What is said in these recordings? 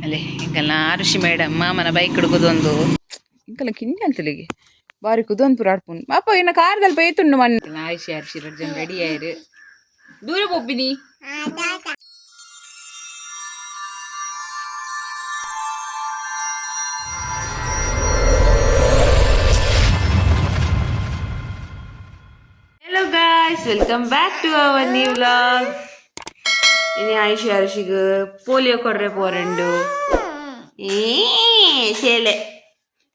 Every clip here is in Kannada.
ಅಲ್ಲೇ ಇಂಕಲ್ನ ಆರುಷಿ ಮೇಡಮ್ ಮಾಮನ ಬೈಕ್ ಹುಡುಗುದೊಂದು ಇಂಕಲ್ಲ ಕಿಂಡಿ ಅಂತಲಿಗೆ ಬಾರಿ ಕುದೊಂದು ಪುರ ಆಡ್ಪುಂಡು ಪಾಪ ಇನ್ನು ಕಾರ್ದಲ್ಲಿ ಪೇತುಂಡು ಮಣ್ಣು ಆಯುಷಿ ಆರುಷಿ ರಡ್ಜನ್ ರೆಡಿ ಆಯ್ರು ದೂರ ಬೊಬ್ಬಿನಿ hello guys welcome back to our new vlog ಇನಿ ಆಯುಷಿ ಆರುಷಿಗೆ ಪೋಲಿಯೋ ಕೊಡ್ರೆ ಪೋರೆಂಡು ಶೇಲೆ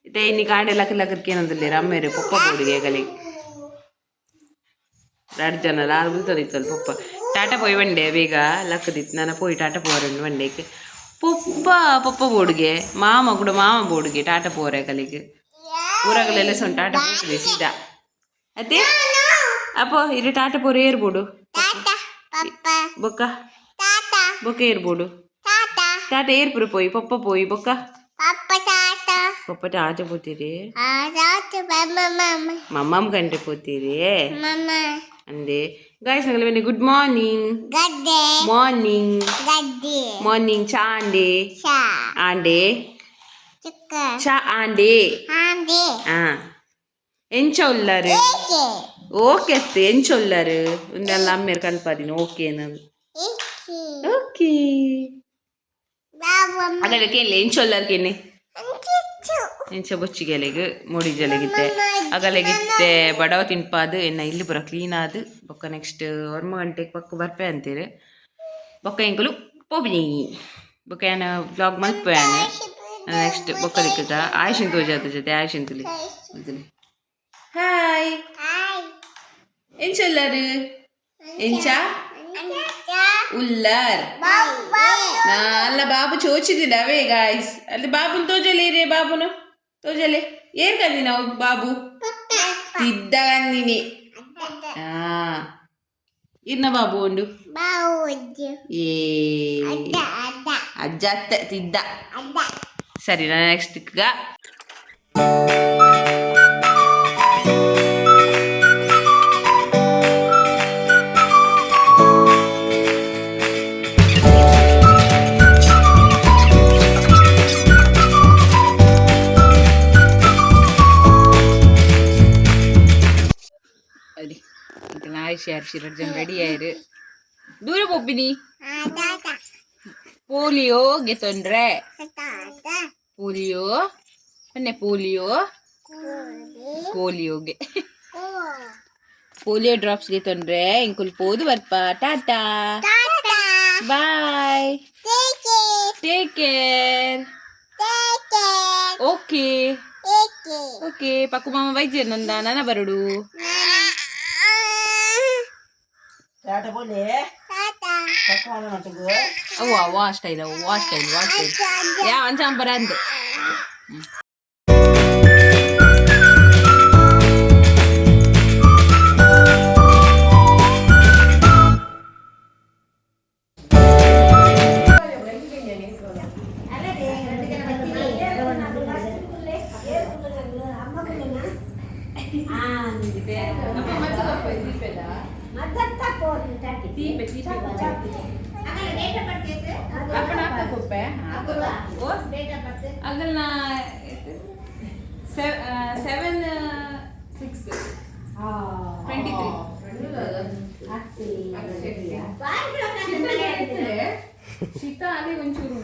ಇತ್ತೆ ಇನ್ನು ಕಾಂಡೆ ಲಕ್ಕದಕ್ಕೆ ಏನಂದಿಲ್ಲ ಅಮ್ಮೇರು ಪಪ್ಪ ಕೊಡುಗೆ ಕಲಿ ಎರಡು ಜನ ಆರು ಬುಲ್ತದಿತ್ತಲ್ಲ ಪಪ್ಪ ಟಾಟಾ ಪೋಯ್ ಬಂಡೆ ಬೇಗ ಲಕ್ಕದಿತ್ತು ನಾನು ಪೋಯ್ ಟಾಟಾ ಪೋರೆಂಡು ಬಂಡೆಗೆ ಪಪ್ಪ ಬೋಡುಗೆ ಮಾಮ ಕೂಡ ಮಾಮ ಬೋಡುಗೆ ಟಾಟಾ ಪೋರೆ ಕಲಿಗೆ ಊರಾಗಲೆಲ್ಲ ಸೊಂಟ ಟಾಟಾ ಪೋದೆ ಸೀದಾ ಅತ್ತೆ ಅಪ್ಪ ಇದು ಟಾಟಾ ಪೋರೆ ಏರ್ಬೋಡು ಬೊಕ್ಕ ಬೊಕ್ಕ ಏರ್ಬೋಡು ಟಾಟಾ ಏರ್ಪುರ ಪೋಯಿ ಪಪ್ಪ ಪೋಯಿ ಬೊಕ್ಕ ಪಪ್ಪ ಟಾಟಾ ಪೋತೀರಿ ಮಮ್ಮಮ್ಮ ಕಂಡ್ರೆ ಪೋತೀರಿ ಅಂದೆ ಗಾಯ್ಸ್ ನಗಲ ಬನ್ನಿ ಗುಡ್ ಮಾರ್ನಿಂಗ್ ಮಾರ್ನಿಂಗ್ ಚಾ ಆಂಡೆ ಚಾ ಆಂಡೆ ಎಂಚ ಉಲ್ಲಾರು ಓಕೆ ಅತ್ತೆ ಎಂಚ ಉಲ್ಲಾರು ಒಂದೆಲ್ಲ ಅಮ್ಮೇರು ಕಲ್ಪಾದಿನ ಓಕೆ ನಾನು ಓಕೆ ಅದಕ್ಕೆ ಎಂಚ ಉಲ್ಲಾರು ಕೆನ್ನೆ ಎಂಚ ಬೊಚ್ಚಿಗೆಲೆಗೆ ಮೂಡಿ ಜಲೆಗಿತ್ತೆ ಅಗಲೆಗಿತ್ತೆ ಬಡವ ತಿನ್ಪಾದು ಎನ್ನ ಇಲ್ಲಿ ಬರೋ ಕ್ಲೀನ್ ಆದು ಬೊಕ್ಕ ನೆಕ್ಸ್ಟ್ 1 ಗಂಟೆಗೆ ಪಕ್ಕ ಬರ್ಪೆ ಅಂತೀರಿ ಬೊಕ್ಕ ಎಂಕಲು ಪೋಬಿನಿ ಬೊಕ್ಕ ಏನು ವ್ಲಾಗ್ ಮಲ್ಪೇನು ನೆಕ್ಸ್ಟ್ ಬೊಕ್ಕ ದಿಕ್ಕದ ಆಯುಷನ್ ತೋಜಾದ ಜೊತೆ ಆಯುಷನ್ ತುಲಿ ಹಾಯ್ ಎಂಚ ಉಲ್ಲಾರು ಎಂಚ ಉಲ್ಲಾರ್ ಅಲ್ಲ ಬಾಬು ಚೋಚಿದಿಲ್ಲ ಅವೇ ಗಾಯ್ಸ್ ಅಲ್ಲಿ ಬಾಬುನ ತೋಜಲೆ ರೇ ಬಾಬುನು ತೋಜಲೆ ಏರ್ ಕಂದಿ ನಾವು ಬಾಬು ತಿದ್ದ ಕಂದಿನಿ ಇನ್ನ ಬಾಬು ಉಂಡು ಏ ಅಜ್ಜ ಅತ್ತೆ ತಿದ್ದ ಸರಿ ನಾನು ನೆಕ್ಸ್ಟ್ ಈಗ ಆಯುಷಿ ಆರುಷಿ ರಡ್ಜನ್ ರೆಡಿ ಆಯ್ರು ದೂರ ಬೊಬ್ಬಿನಿ ಪೋಲಿಯೋಗೆ ತೊಂದ್ರೆ ಪೋಲಿಯೋ ಮೊನ್ನೆ ಪೋಲಿಯೋಗೆ ಪೋಲಿಯೋ ಡ್ರಾಪ್ಸ್ಗೆ ತೊಂದ್ರೆ ಇಂಕುಲ್ ಪೋದು ಬರ್ಪ tata bye take care okay okay ಪಕ್ಕು ಮಾಮ ವೈದ್ಯರ್ ನಂದ ನನ್ನ ಬರಡು ವಾಶ್ ಸ್ಟೈಲ್ ಯಾ ಅಂಚಾಂಬರ ಅಂದ ಅಗಲ್ನ 7/6/23 ಶೀತ ಅದೇ ಒಂಚೂರು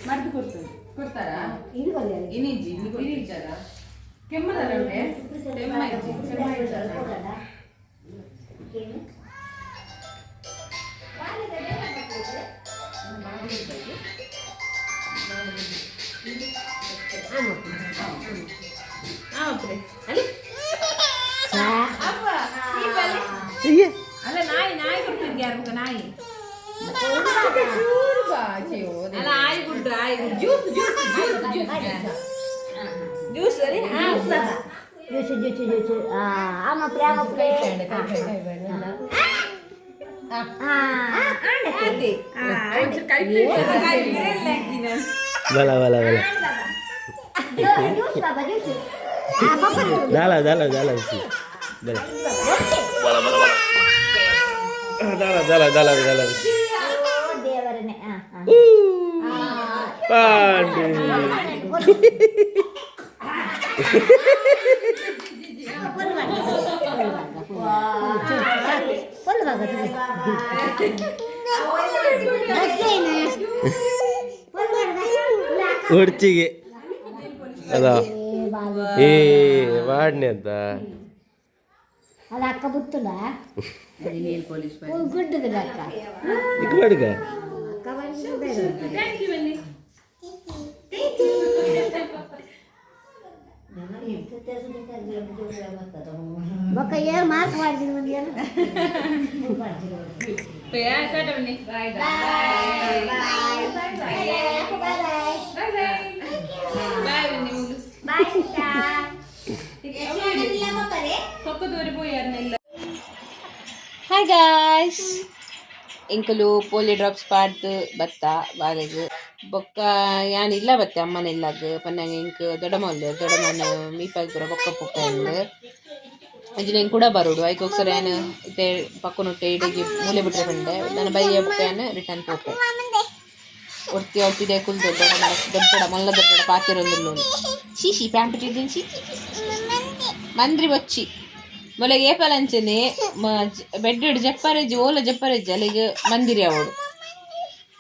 ಮದ್ದು ಕೊಡ್ತಾರಾ ಇನಿಜ್ಜಿ ಇನಿಜ್ಜಾರ ಕೆಮ್ಮದಲ್ಲ ಅಲ್ಲ ನಾಯಿ ಕೊಡ್ತಿದ್ದೆ ಯಾರು ನಾಯಿ ಅಲ್ಲ ಆಯಿ ಗುಡ್ಡು ಜ್ಯೂಸ್ ಸರಿ ಜ್ಯೂಸ್ ಆಮ ಪ್ರೇಮ bala dalam sih bala ದೇವರನ್ನೇ ಹೊಡ್ಚಿಗೆ ಅದಾ ಏ ವಾಡ್ನೆ ಅಂತ ಅದು ಅಕ್ಕ ಬುತ್ತುಂಡ ಗುಡ್ಡದ ಅಕ್ಕ ಇಕ್ ಮಾಡಿಗ ಬೊಕ್ಕ ಏರು ಮಾರ್ಕ್ ಮಾಡಿದ್ದೀನಿ ಒಂದು ಹಾಯ್ ಗಾಯ್ಸ್ ಇಂಕಲು ಪೋಲಿಯೋ ಡ್ರಾಪ್ಸ್ ಪಾಡ್ದು ಬತ್ತ ಬಾಲೆಗ್ ಬೊಕ್ಕ ಯಾನಿಲ್ಲ ಬತ್ತೆ ಅಮ್ಮನೆಲ್ಲಾಗ ಪನ್ನಂಗೆ ಇಂಕ್ ದೊಡ್ಡಮ್ಮನ ಮೀಪಾಗಿ ಪೂರ ಬೊಕ್ಕ ಪೊಕ್ಕ ಉಂಡು ಅಂಚಿನ ಹೆಂಗೆ ಕೂಡ ಬರೋಡು ಐಕ್ ಹೋಗ್ಸರ ಏನು ಇತ್ತೆ ಪಕ್ಕನೊಟ್ಟೆ ಇಡೀಗೆ ಮೂಲೆ ಬಿಟ್ರೆ ಬಂಡೆ ನನ್ನ ಬೈಯ ಬೊಕ್ಕ ಏನು ರಿಟರ್ನ್ ಪೋಪೆ ಒಟ್ಟಿದೆ ಕುಲ್ದು ದೊಡ್ಡ ಮಲ್ಲ ದೊಡ್ಡ ಪಾತಿರೊಂದು ಶೀಶಿ ಪ್ಯಾಂಟ್ ಇಟ್ಟಿದ್ದೀನಿ ಮಂದ್ರಿ ಬಚ್ಚಿ ಮೊಲಗೆ ಏಪಲ್ ಅಂಚನೆ ಬೆಡ್ ಜಪ್ಪರೆಜ್ಜಿ ಓಲ ಜಪ್ಪರೆಜ್ಜಿ ಅಲ್ಲಿಗೆ ಮಂದಿರಿ ಅವಳು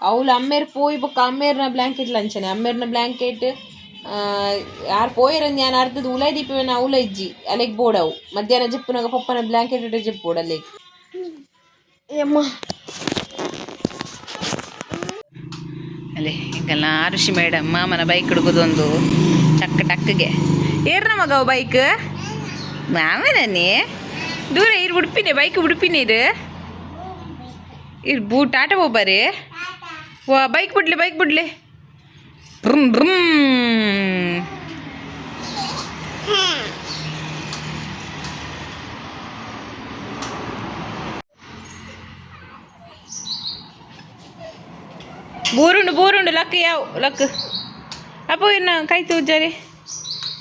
ಅವಳು ಅಮ್ಮೇರ್ ಪೋಯ್ ಬೊಕ್ಕ ಅಮ್ಮೇರ್ನ ಬ್ಲ್ಯಾಂಕೆಟ್ ಲಂಚನೆ ಅಮ್ಮೇರ್ನ ಬ್ಲ್ಯಾಂಕೆಟ್ ಯಾರು ಪೋಯರಂದು ನಾನು ಅರ್ಧದ ಉಲೈ ದೀಪವೇನ ಅವಳ ಇಜ್ಜಿ ಅಲ್ಲಿಗೆ ಬೋಡವು ಮಧ್ಯಾಹ್ನ ಜಪ್ಪನಾಗ ಪಪ್ಪನ ಬ್ಲ್ಯಾಂಕೆಟ್ ಇಟ್ಟೆ ಜಪ್ಪೋಡು ಅಲ್ಲಿಗೆ ಅಮ್ಮ ಅಲ್ಲೇ ಹಿಂಗಲ್ಲ ಆರುಷಿ ಮೇಡಮ್ ಮಾಮನ ಬೈಕ್ ಹಿಡ್ಕೋದೊಂದು ಟಕ್ ಟಕ್ಗೆ ಏರ್ನ ಮಗವು ಬೈಕ್ ಮಾಮನೇ ದೂರ ಇರು ಉಡುಪಿನೇ ಬೈಕ್ ಉಡುಪಿನೇ ಇರು ಬೂಟ್ ಆಟ ಹೋಗ್ಬಾರಿ ವಾ ಬೈಕ್ ಬಿಡ್ಲಿ ಬ್ರಮ್ ಬ್ರಮ್ ಬೋರುಂಡು ಲಕ್ ಯಾವ ಲಕ್ ಅಪ್ಪ ಇನ್ನು ಕೈ ತೋಜಾರಿ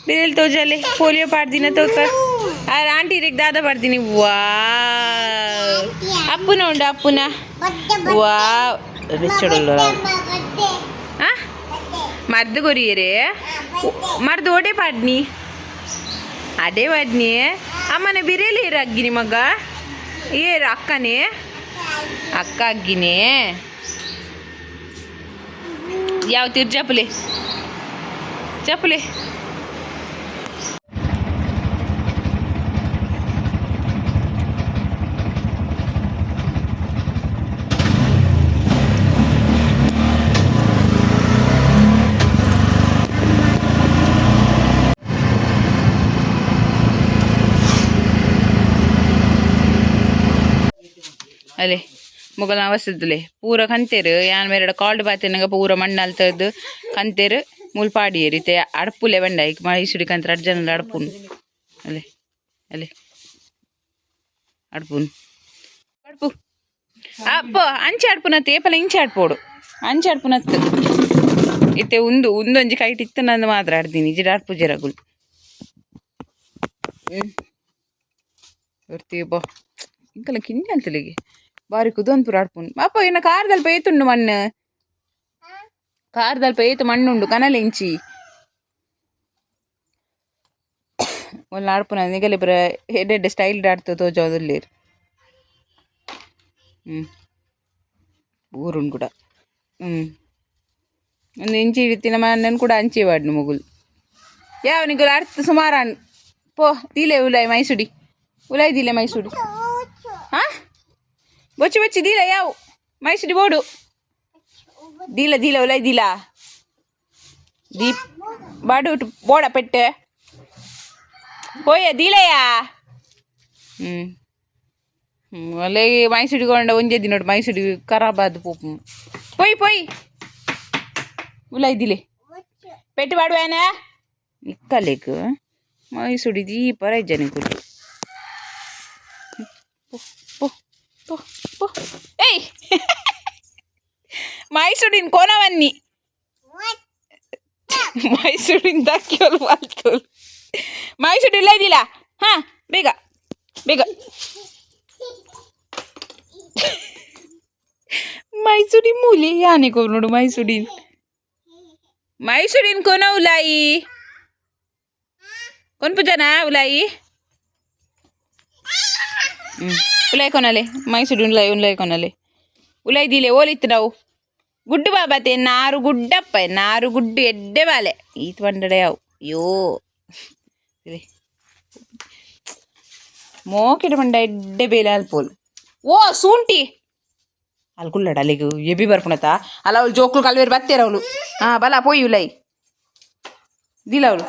ಬಿರಿಯಲ್ಲಿ ತೋಜಾಲಿ ಪೋಲಿಯೋ ಪಾಡ್ದಿನ ತೋಕ ಆಂಟಿ ರೇಗ್ ದಾದ ಪಾಡ್ತೀನಿ ವಾ ಅಪ್ಪುನ ಉಂಡು ಅಪ್ಪುನ ವಾ ರಿಚ್ಚಡುಲ್ಲ ಹಾಂ ಮರ್ದು ಕೊರಿಯರೇ ಮರ್ದು ಓಡೆ ಪಾಡ್ನಿ ಅದೇ ಪಾಡ್ನಿ ಅಮ್ಮನೆ ಬಿರಿಯಲ್ಲಿ ಏರು ಅಗ್ಗಿನಿ ಮಗ ಏರು ಅಕ್ಕನೇ ಅಕ್ಕ ಅಗ್ಗಿನೇ ಯಾವ ತೀರ್ ಚಪ್ಪಲಿ ಅಲ್ಲೇ ಮುಗಲ್ ಅವಸ್ಥದಲೆ ಪೂರ ಕಂತೇರು ಯಾನ್ ಮೇರೆ ಕಾಲ್ಡ್ ಬಾತಿನಾಗ ಪೂರ ಮಣ್ಣಲ್ಲಿ ತೆಗೆದು ಕಂತೇರು ಮುಲ್ಪಾಡಿಯೇರು ಇತ್ತೆ ಅಡಪುಲೆ ಬಂಡ ಈಗ ಮೈಸೂಡಿ ಕಂತರ ಅಡ್ಜನ ಅಡಪುನು ಅಲ್ಲೇ ಅಡಪುನು ಅಪ್ಪ ಅಂಚೆ ಅಡ್ಪುನತ್ತು ಏಪಲ ಇಂಚೆ ಅಡ್ಪೋಡು ಅಂಚೆ ಅಡ್ಪುನತ್ತು ಇತ್ತೆ ಒಂದೊಂಜಿ ಕೈಟ್ ಇತ್ತು ನಂದು ಮಾತ್ರ ಆಡ್ತೀನಿ ಜಿಡ ಅಡ್ಪು ಜಿರಗುಲು ಬರ್ತೀವಿ ಬಾ ಇಂಕಲ್ಲ ಕಿಂಡಿ ಅಂತಲಿಗೆ ಬಾರಿ ಕುದೊಂದು ಆಡ್ಪುಂಡು ಅಪ್ಪ ಇನ್ನು ಕಾರ್ದಲ್ಲಿ ಏತುಂಡು ಮಣ್ಣು ಕಾರ್ದಲ್ಲಿ ಏತು ಮಣ್ಣುಂಡು ಕನಲೆ ಇಂಚಿ ಒಂದು ಆಡ್ಪುನ ನಿಗಲಿ ಬರ ಎಡ್ಡೆ ಸ್ಟೈಲ್ ಆಡ್ತು ತೋಜೋದುಲ್ಲೇರು ಊರುಂಡು ಕೂಡ ಒಂದು ಇಂಚಿ ಇಡ್ತಿನ ಮಣ್ಣನ್ನು ಕೂಡ ಅಂಚಿ ವಾಡ್ನು ಮುಗುಲು ಯಾವ ನಿಗುಲು ಆಡ್ತು ಸುಮಾರು ಪೋ ದೀಲೆ ಉಲಾಯ್ ಮೈಸೂಡಿ ಹಾಂ ಬಚ್ಚಿ ದೀಲ ಯಾವ ಮೈಸೂಡಿ ಬೋಡು ದೀಲ ಉಲಾಯ್ ದೀಲ ದೀಪ್ ಬಾಡು ಬೋಡ ಪೆಟ್ಟೆ పోయే దీలయ్యా అలే మైసూడి కొండ ఉంజే తిన్నాడు మైసూడి ఖరాబ్ అది పోపు పోయి ఉలై దిలే పెట్టి వాడువేనా ఇక్కలేకు మైసూడి దీపరై జనకుడు ఏయ్ మైసూడిని కొనవన్నీ మైసూడిని దక్కిలు వాళ్తోలు ಮೈಸೂರು ಇಲ್ಲ ಹಾಂ ಬೇಗ मायसुडीन मुली याने करून मायसुडीन कोण उलाई कोण पूजा ना उलाई उलाई कोणाले मायसुडीन उलाई कोणाले उलाई दिले ಓಲಿತ್ತು ನಾವು ಗುಡ್ಡು ಬಾಬತೆ ನಾರು ಗುಡ್ಡಪ್ಪ ನಾರು ಗುಡ್ಡು ಎಡ್ಡೆ ಬಾಲೆ ಈತ್ ಬಂಡಡೆ ಅವು ಅಯ್ಯೋ ಮೋಕೆಡೆ ಬಂಡ ಎಡ್ಡೆ ಬೇಲೆ ಅಲ್ಪೋಲ್ ಓ ಸೂಂಟಿ ಅಲ್ಕುಲ್ಲಡ ಅಲ್ಲಿಗೆ ಎಬಿ ಬರ್ಪುಣತ ಅಲ್ಲ ಅವಳು ಜೋಕ್ಲು ಕಲ್ವೇರು ಬತ್ತೇರ ಅವಳು ಹಾ ಬಲ ಪೋಯಿ ಉಲೈ ದಿಲ್ಲ ಅವಳು